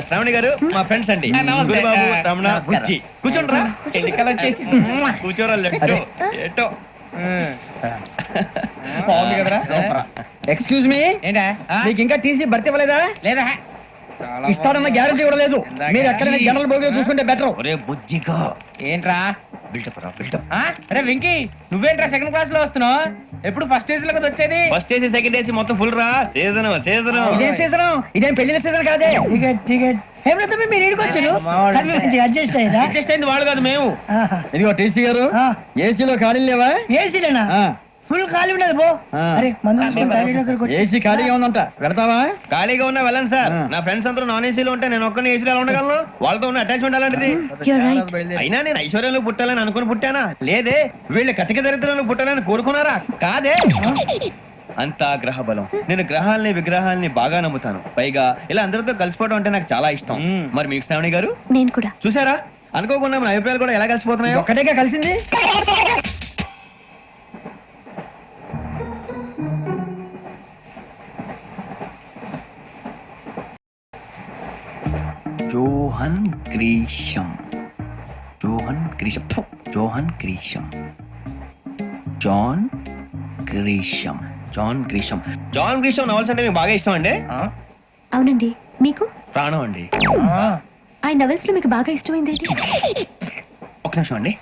శ్రావణి గారు మా ఫ్రెండ్స్ అండి. గురుబాబు, రమణ, బుజ్జి. కూర్చోండిరా. కూర్చోరా. ఎటో ఎక్స్క్యూజ్ మీ, ఏంటా మీకు ఇంకా టీసీ భర్తీ ఇవ్వలేదా? లేదా ఇస్తాడన్న గ్యారంటీ కూడా లేదు. మీరు ఎక్కడైనా జనరల్ బోగిలో చూసుకుంటే బెటర్. ఒరే బుజ్జిగా ఏంట్రా బిల్డప్ రా బిల్డప్. అరే వెంకీ, నువ్వేంట్రా సెకండ్ క్లాస్ లో వస్తున్నావు? ఎప్పుడు ఫస్ట్ ఏజ్ లో కదా వచ్చేది? ఫస్ట్ ఏసీ సెకండ్ ఏసీ మొత్తం ఫుల్ రా. సీజన్ సీజన్ ఇదేం సీజన్? ఇదేం పెళ్లిన సీజన్ కాదే. టికెట్ టికెట్ మీరు ఇడికొచ్చారు అడ్జస్ట్ అయ్యారా? అడ్జస్ట్ అయింది వాళ్ళు కాదు మేము. ఇదిగో టీసీ గారు, ఏసీలో ఖాళీ లేవా? ఏసీలేనా? ఫుల్ ఖాళీ ఉండదు బో. ఆ. అరే మందు ఏసీ ఖాళీగా ఉందంట, పెడతావా? ఖాళీగా ఉన్నా వెళ్ళండి సార్. నా ఫ్రెండ్స్ అందరూ నాన్ ఏసీలో ఉంటే నేను ఒక్కనే ఏసీలో ఎలా ఉండగలను? వాళ్ళతో ఉన్న అటాచ్మెంట్ అలాంటిది. You're right. అయినా నేను ఐశ్వర్యంలో పుట్టాలని అనుకుని పుట్టానా? లేదే. వీళ్ళ కటిక దరిద్రంలో పుట్టాలని కోరుకున్నారా? కాదే. అంతా గ్రహ బలం. నేను గ్రహాలని విగ్రహాలని బాగా నమ్ముతాను. పైగా ఇలా అందరితో కలిసిపోవడం అంటే నాకు చాలా ఇష్టం. మరి మీకు శ్రావణి గారు? నేను కూడా. చూసారా, అనుకోకుండా మన అభిప్రాయాలు కూడా ఎలా కలిసిపోతున్నాయో. ఒక్కటేగా కలిసింది. Johan Grisham. Johan Grisham. ఫు, Johan Grisham. John Grisham. John Grisham. John Grisham novels అంటే మీకు బాగా ఇష్టం అండి? అవునండి. మీకు? ప్రాణం అండి. ఆ నవెల్స్ లో మీకు బాగా ఇష్టమైంది ఏది? ఒక నిమిషం అండి.